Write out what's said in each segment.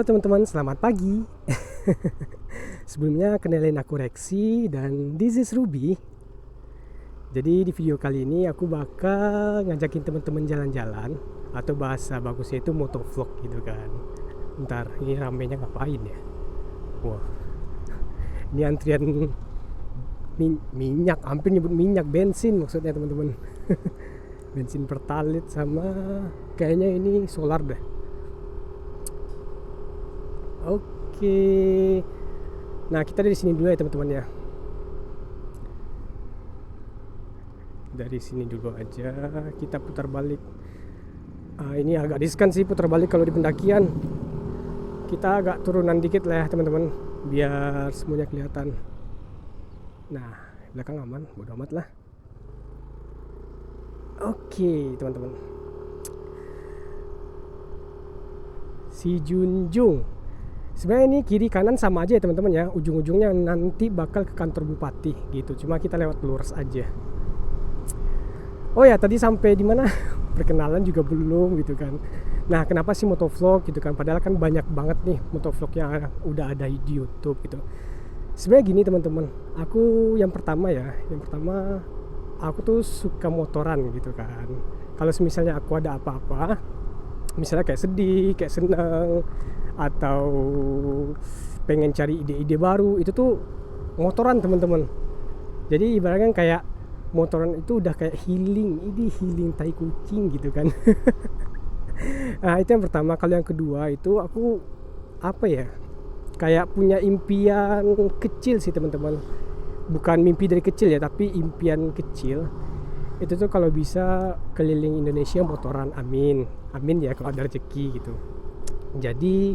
Halo teman-teman, selamat pagi. Sebelumnya kenalin aku Rexy dan this is Ruby. Jadi di video kali ini aku bakal ngajakin teman-teman jalan-jalan, atau bahasa bagusnya itu motovlog gitu kan. Ntar ini ramenya ngapain ya? Wah, ini antrian minyak, hampir nyebut minyak, bensin maksudnya teman-teman. Bensin pertalit sama kayaknya ini solar deh. Oke. Nah, kita dari sini dulu ya teman-teman ya. Dari sini dulu aja kita putar balik. Ini agak riskan sih putar balik kalau di pendakian. Kita agak turunan dikit lah ya teman-teman, biar semuanya kelihatan. Nah, belakang aman, bodo amat lah. Oke teman-teman. Si Junjung. Sebenarnya ini kiri kanan sama aja ya teman-teman ya. Ujung-ujungnya nanti bakal ke kantor bupati gitu. Cuma kita lewat lurus aja. Oh ya, tadi sampai di mana? Perkenalan juga belum gitu kan. Nah, kenapa sih motovlog gitu kan? Padahal kan banyak banget nih motovlog yang udah ada di YouTube gitu. Sebenarnya gini teman-teman. Aku yang pertama aku tuh suka motoran gitu kan. Kalau misalnya aku ada apa-apa, misalnya kayak sedih, kayak senang, atau pengen cari ide-ide baru, itu tuh motoran teman-teman. Jadi ibaratnya kayak motoran itu udah kayak healing, ini healing tai kucing gitu kan. Nah, itu yang pertama. Kalau yang kedua itu aku kayak punya impian kecil sih teman-teman. Bukan mimpi dari kecil ya, tapi impian kecil. Itu tuh kalau bisa keliling Indonesia motoran, amin ya kalau ada rezeki gitu. Jadi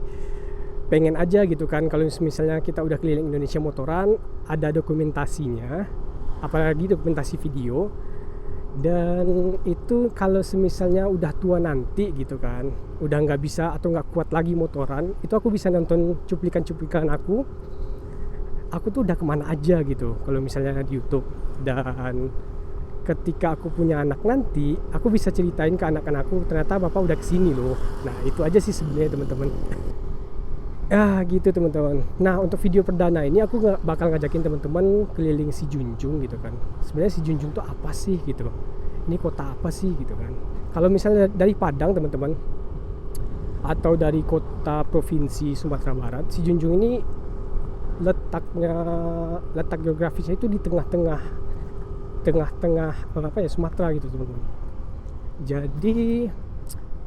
pengen aja gitu kan kalau misalnya kita udah keliling Indonesia motoran, ada dokumentasinya, apalagi dokumentasi video. Dan itu kalau misalnya udah tua nanti gitu kan, udah nggak bisa atau nggak kuat lagi motoran, itu aku bisa nonton cuplikan-cuplikan aku tuh udah kemana aja gitu kalau misalnya di YouTube. Dan ketika aku punya anak nanti, aku bisa ceritain ke anak-anakku, ternyata bapak udah kesini loh. Nah, itu aja sih sebenarnya teman-teman. Gitu teman-teman. Nah, untuk video perdana ini aku bakal ngajakin teman-teman keliling si Junjung gitu kan. Sebenarnya si Junjung tuh apa sih gitu? Ini kota apa sih gitu kan? Kalau misalnya dari Padang teman-teman, atau dari kota provinsi Sumatera Barat, si Junjung ini letak geografisnya itu di tengah-tengah Sumatera gitu teman-teman. Jadi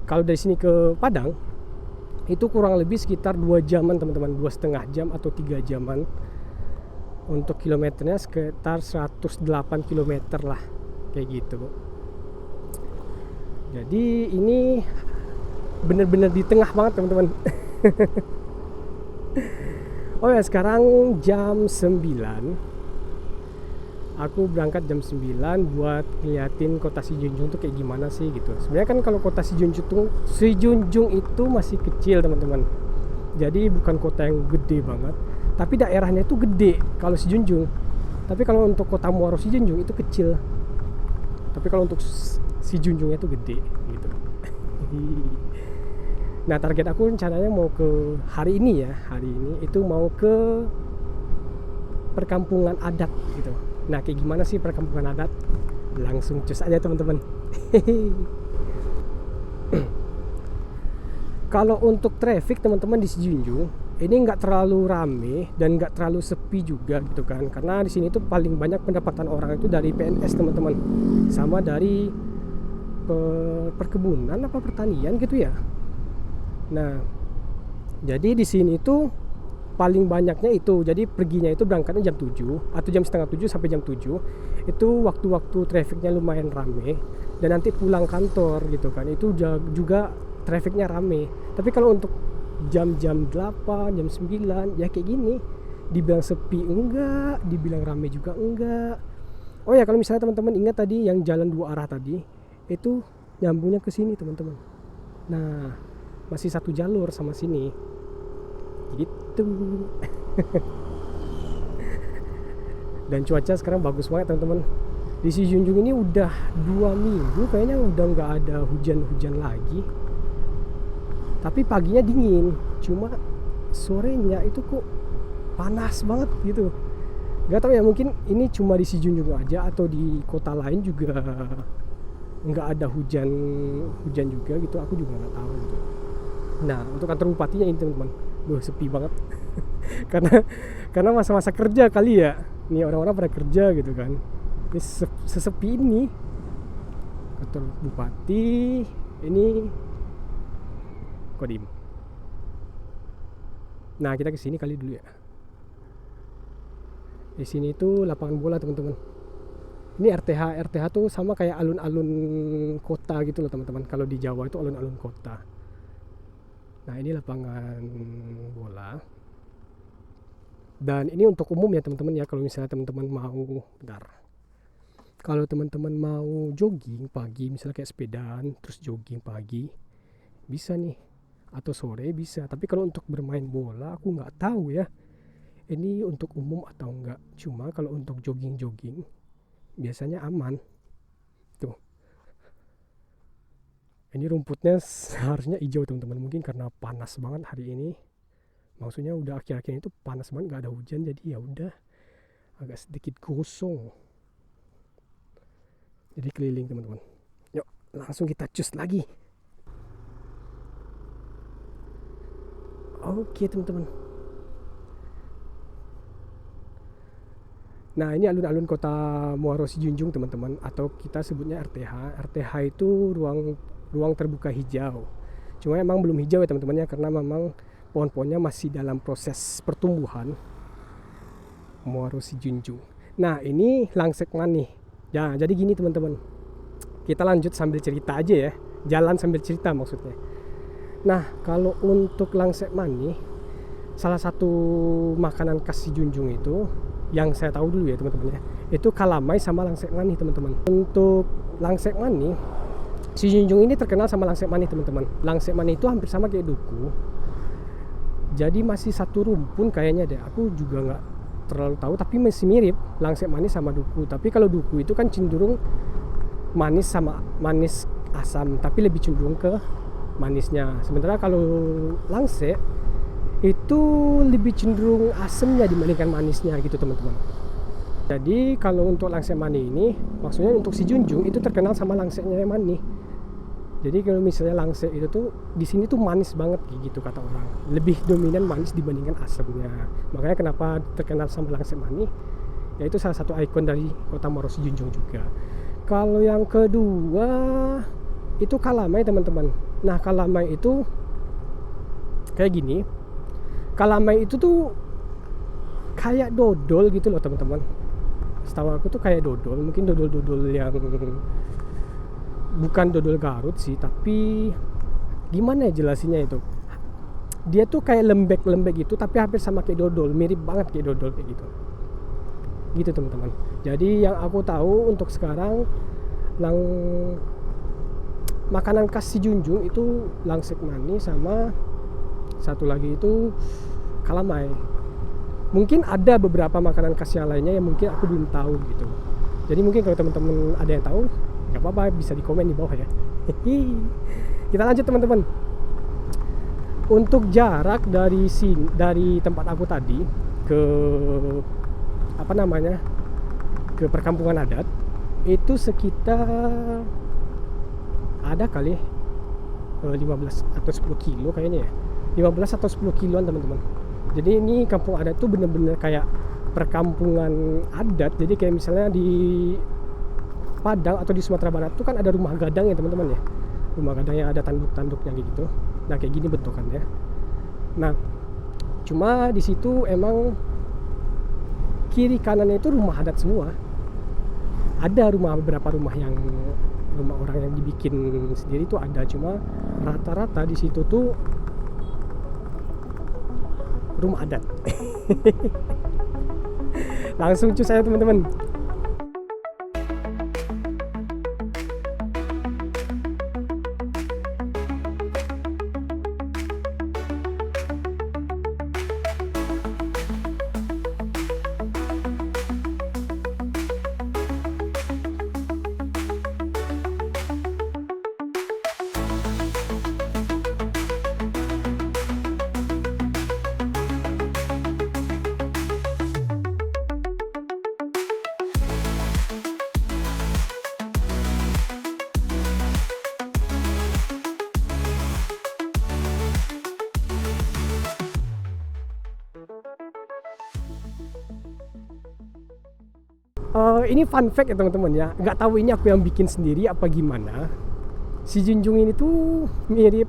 kalau dari sini ke Padang itu kurang lebih sekitar 2 jaman teman-teman, 2,5 jam atau 3 jaman. Untuk kilometernya sekitar 108 km lah, kayak gitu. Jadi ini bener-bener di tengah banget teman-teman. Oh ya, sekarang jam 9. Aku berangkat jam 9 buat ngeliatin kota si Junjung tuh kayak gimana sih gitu. Sebenarnya kan kalau kota si Junjung itu masih kecil teman-teman. Jadi bukan kota yang gede banget, tapi daerahnya itu gede kalau si Junjung. Tapi kalau untuk kota Muaro si Junjung itu kecil. Tapi kalau untuk si Junjungnya itu gede gitu. Nah, target aku rencananya mau ke hari ini itu mau ke perkampungan adat gitu. Nah, kayak gimana sih perkampungan adat? Langsung cus aja teman-teman. Kalau untuk traffic teman-teman di Junjung ini nggak terlalu rame dan nggak terlalu sepi juga gitu kan, karena di sini tuh paling banyak pendapatan orang itu dari PNS teman-teman, sama dari perkebunan apa pertanian gitu ya. Nah, jadi di sini tuh paling banyaknya itu, jadi perginya itu berangkatnya jam 7 atau jam setengah 7 sampai jam 7. Itu waktu-waktu trafficnya lumayan rame. Dan nanti pulang kantor gitu kan, itu juga trafficnya rame. Tapi kalau untuk jam-jam 8, jam 9 ya kayak gini, dibilang sepi enggak, dibilang rame juga enggak. Oh ya, kalau misalnya teman-teman ingat tadi yang jalan 2 arah tadi, itu nyambungnya ke sini teman-teman. Nah, masih satu jalur sama sini gitu. Dan cuaca sekarang bagus banget teman-teman. Di si Junjung ini udah 2 minggu kayaknya udah nggak ada hujan-hujan lagi. Tapi paginya dingin, cuma sorenya itu kok panas banget gitu. Gak tahu ya, mungkin ini cuma di Sijunjung aja atau di kota lain juga nggak ada hujan juga gitu, aku juga nggak tahu gitu. Nah untuk kantor bupatinya ini teman-teman, sepi banget. karena masa-masa kerja kali ya, nih orang-orang pada kerja gitu kan. Ini sesepi ini kantor bupati ini Kodim. Nah kita kesini kali dulu ya. Di sini tuh lapangan bola teman-teman. Ini RTH tuh sama kayak alun-alun kota gitu loh teman-teman. Kalau di Jawa itu alun-alun kota. Nah ini lapangan bola. Dan ini untuk umum ya teman-teman ya. Kalau misalnya teman-teman mau, kalau teman-teman mau jogging pagi, misalnya kayak sepedaan terus jogging pagi, bisa nih. Atau sore bisa. Tapi kalau untuk bermain bola aku nggak tahu ya. Ini untuk umum atau enggak. Cuma kalau untuk jogging-jogging biasanya aman. Tuh. Ini rumputnya seharusnya hijau teman-teman. Mungkin karena panas banget hari ini. Maksudnya udah akhir-akhir itu panas banget, nggak ada hujan, jadi ya udah agak sedikit gosong. Jadi keliling teman-teman. Yuk, langsung kita cus lagi. Oke teman-teman. Nah ini alun-alun kota Muaro Sijunjung teman-teman, atau kita sebutnya RTH. RTH itu ruang terbuka hijau. Cuma emang belum hijau ya teman-teman ya, karena memang pohon-pohonnya masih dalam proses pertumbuhan. Muaro Sijunjung. Nah ini Langsekman nih. Ya jadi gini teman-teman, kita lanjut sambil cerita aja ya, jalan sambil cerita maksudnya. Nah kalau untuk Langsekman nih, salah satu makanan khas Sijunjung itu yang saya tahu dulu ya teman-teman ya, itu kalamai sama Langsekman nih teman-teman. Untuk Langsekman nih, Sijunjung ini terkenal sama Langsekman nih teman-teman. Langsekman itu hampir sama kayak duku, jadi masih satu rumpun kayaknya deh, aku juga nggak terlalu tahu, tapi masih mirip Langsekman sama duku. Tapi kalau duku itu kan cenderung manis sama manis asam, tapi lebih cenderung ke manisnya. Sementara kalau langsek itu lebih cenderung asamnya dibandingkan manisnya gitu teman-teman. Jadi kalau untuk langsek mani ini, maksudnya untuk Sijunjung itu terkenal sama langseknya yang mani. Jadi kalau misalnya langsek itu tuh di sini tuh manis banget gitu kata orang, lebih dominan manis dibandingkan asamnya. Makanya kenapa terkenal sama langsek mani, yaitu salah satu ikon dari kota Muaro Sijunjung juga. Kalau yang kedua itu kalamai teman-teman. Nah kalamai itu kayak gini. Kalamai itu tuh kayak dodol gitu loh teman-teman. Setahu aku tuh kayak dodol, mungkin dodol-dodol yang bukan dodol Garut sih, tapi gimana ya jelasinnya itu. Dia tuh kayak lembek-lembek gitu, tapi hampir sama kayak dodol, mirip banget kayak dodol kayak gitu. Gitu teman-teman. Jadi yang aku tahu untuk sekarang makanan khas Sijunjung itu langsek mani sama satu lagi itu kalamai. Mungkin ada beberapa makanan khas yang lainnya yang mungkin aku belum tahu gitu. Jadi mungkin kalau teman-teman ada yang tahu, nggak apa-apa, bisa di komen di bawah ya. Kita lanjut teman-teman. Untuk jarak dari tempat aku tadi ke ke perkampungan adat itu sekitar ada kali 15 atau 10 kilo kayaknya ya. 15 atau 10 kiloan teman-teman. Jadi ini kampung adat tuh bener-bener kayak perkampungan adat. Jadi kayak misalnya di Padang atau di Sumatera Barat tuh kan ada rumah gadang ya teman-teman ya. Rumah gadang yang ada tanduk-tanduknya gitu. Nah kayak gini bentukannya. Nah cuma di situ emang kiri kanannya itu rumah adat semua. Ada beberapa rumah orang yang dibikin sendiri tuh ada, cuma rata-rata di situ tuh rumah adat. Langsung cus saya teman-teman. Ini fun fact ya teman-teman ya, nggak tahu ini aku yang bikin sendiri apa gimana. Si Junjung ini tuh mirip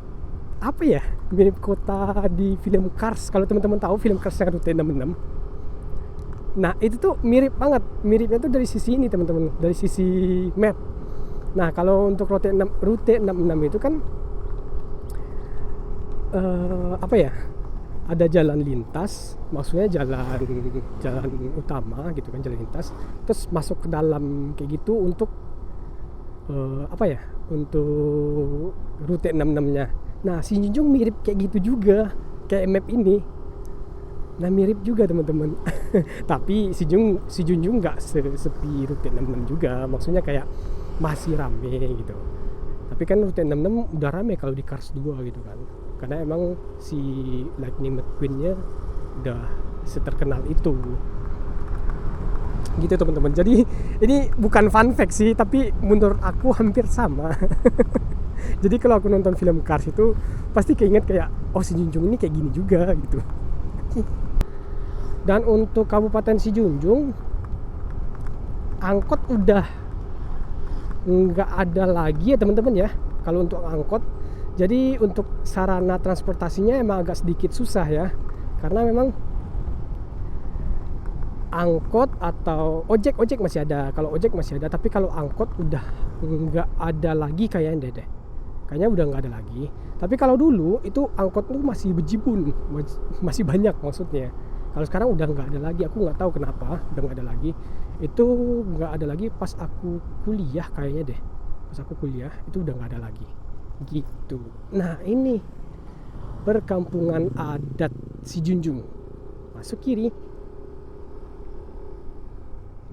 apa ya, mirip kota di film Cars. Kalau teman-teman tahu film Cars yang Route 66, nah itu tuh mirip banget. Miripnya tuh dari sisi ini teman-teman, dari sisi map. Nah kalau untuk Route 66 itu kan apa ya, ada jalan lintas, maksudnya jalan utama gitu kan, jalan lintas, terus masuk ke dalam kayak gitu untuk apa ya, untuk Route 66-nya. Nah si Junjung mirip kayak gitu juga, kayak map ini. Nah mirip juga teman-teman. Tapi si Junjung nggak sepi Route 66 juga, maksudnya kayak masih rame gitu. Tapi kan Route 66 udah rame kalau di Cars 2 gitu kan, karena emang si Lightning McQueen-nya udah seterkenal itu gitu teman-teman. Jadi ini bukan fun fact sih, tapi menurut aku hampir sama. Jadi kalau aku nonton film Cars itu pasti keinget kayak, oh si Junjung ini kayak gini juga gitu. Dan untuk Kabupaten Si Junjung, angkot udah nggak ada lagi ya teman-teman ya kalau untuk angkot. Jadi untuk sarana transportasinya emang agak sedikit susah ya, karena memang angkot atau ojek masih ada. Kalau ojek masih ada, tapi kalau angkot udah nggak ada lagi kayaknya deh. Kayaknya udah nggak ada lagi. Tapi kalau dulu itu angkot tuh masih bejibun, masih banyak maksudnya. Kalau sekarang udah nggak ada lagi. Aku nggak tahu kenapa udah nggak ada lagi. Itu nggak ada lagi pas aku kuliah kayaknya deh. Pas aku kuliah itu udah nggak ada lagi. Gitu. Nah ini perkampungan adat Si Junjung. Masuk kiri.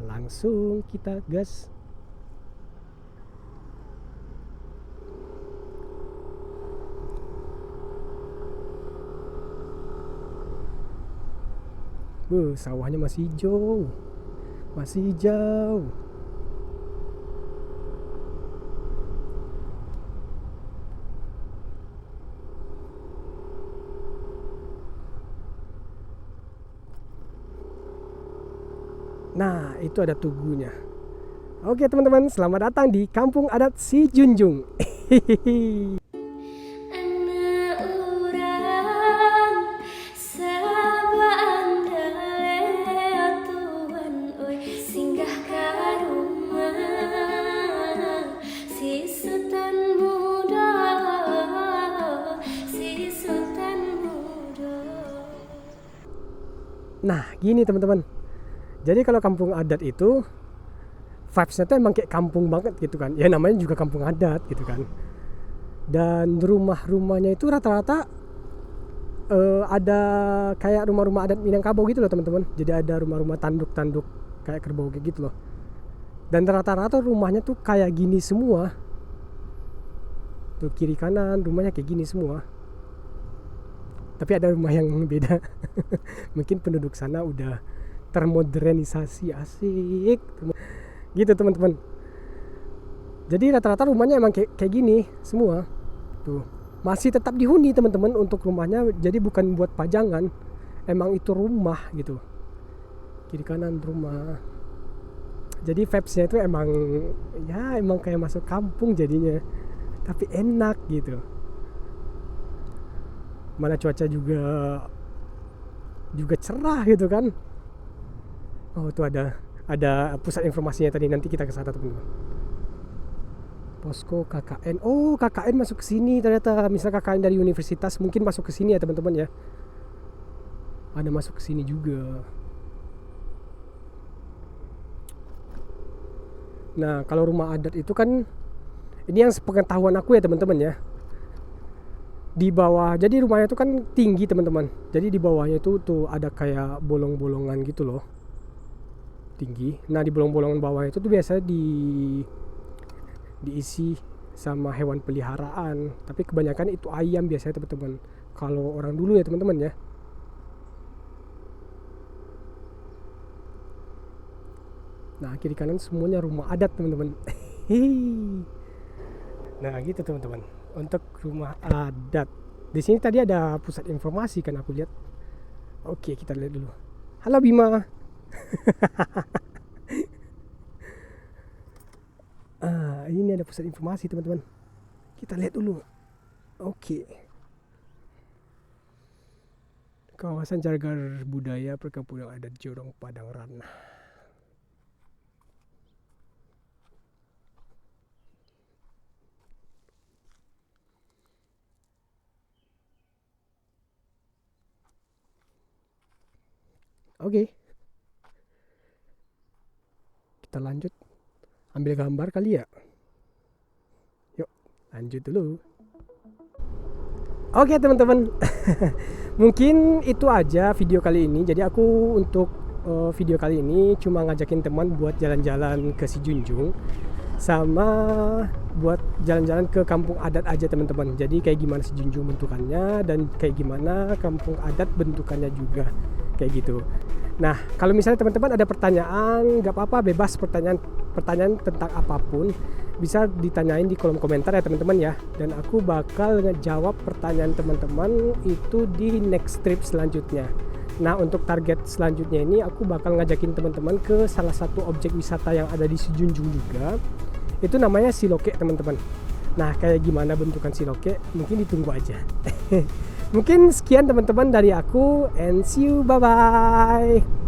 Langsung kita gas. Sawahnya masih hijau. Masih hijau. Nah, itu ada tugunya. Oke teman-teman, selamat datang di Kampung Adat Si Junjung. Nah, gini teman-teman. Jadi kalau kampung adat itu vibes-nya tuh emang kayak kampung banget gitu kan. Ya namanya juga kampung adat gitu kan. Dan rumah-rumahnya itu rata-rata ada kayak rumah-rumah adat Minangkabau gitu loh teman-teman. Jadi ada rumah-rumah tanduk-tanduk kayak kerbau kayak gitu loh. Dan rata-rata rumahnya tuh kayak gini semua. Tuh kiri kanan rumahnya kayak gini semua. Tapi ada rumah yang beda. Mungkin penduduk sana udah termodernisasi, asik gitu teman-teman. Jadi rata-rata rumahnya emang kayak gini semua. Tuh masih tetap dihuni teman-teman untuk rumahnya. Jadi bukan buat pajangan, emang itu rumah gitu. Kiri kanan rumah. Jadi vibes-nya itu emang kayak masuk kampung jadinya. Tapi enak gitu. Mana cuaca juga cerah gitu kan. Oh itu ada pusat informasinya tadi, nanti kita ke sana teman-teman. Posko KKN. Oh KKN masuk ke sini ternyata. Misal KKN dari universitas mungkin masuk ke sini ya teman-teman ya. Ada masuk ke sini juga. Nah kalau rumah adat itu kan, ini yang sepengetahuan aku ya teman-teman ya. Di bawah, jadi rumahnya itu kan tinggi teman-teman. Jadi di bawahnya itu tuh ada kayak bolong-bolongan gitu loh, tinggi. Nah di bolong-bolongan bawah itu tuh biasa diisi sama hewan peliharaan. Tapi kebanyakan itu ayam biasanya teman-teman. Kalau orang dulu ya teman-teman ya. Nah kiri kanan semuanya rumah adat teman-teman. Nah gitu teman-teman. Untuk rumah adat. Di sini tadi ada pusat informasi kan aku lihat. Oke, kita lihat dulu. Halo Bima. ini ada pusat informasi teman-teman. Kita lihat dulu. Oke. Kawasan cagar budaya perkampungan adat Jorong Padang Ranah. Oke. Kita lanjut. Ambil gambar kali ya. Yuk, lanjut dulu. Oke teman-teman. Mungkin itu aja video kali ini. Jadi aku untuk video kali ini cuma ngajakin teman buat jalan-jalan ke Sijunjung, sama buat jalan-jalan ke kampung adat aja teman-teman. Jadi kayak gimana Sijunjung bentukannya dan kayak gimana kampung adat bentukannya juga, kayak gitu. Nah, kalau misalnya teman-teman ada pertanyaan, nggak apa-apa, bebas pertanyaan tentang apapun, bisa ditanyain di kolom komentar ya teman-teman ya. Dan aku bakal ngejawab pertanyaan teman-teman itu di next trip selanjutnya. Nah, untuk target selanjutnya ini aku bakal ngajakin teman-teman ke salah satu objek wisata yang ada di Sijunjung juga. Itu namanya Siloke teman-teman. Nah, kayak gimana bentukan Siloke, mungkin ditunggu aja. Mungkin sekian teman-teman dari aku, and see you, bye-bye.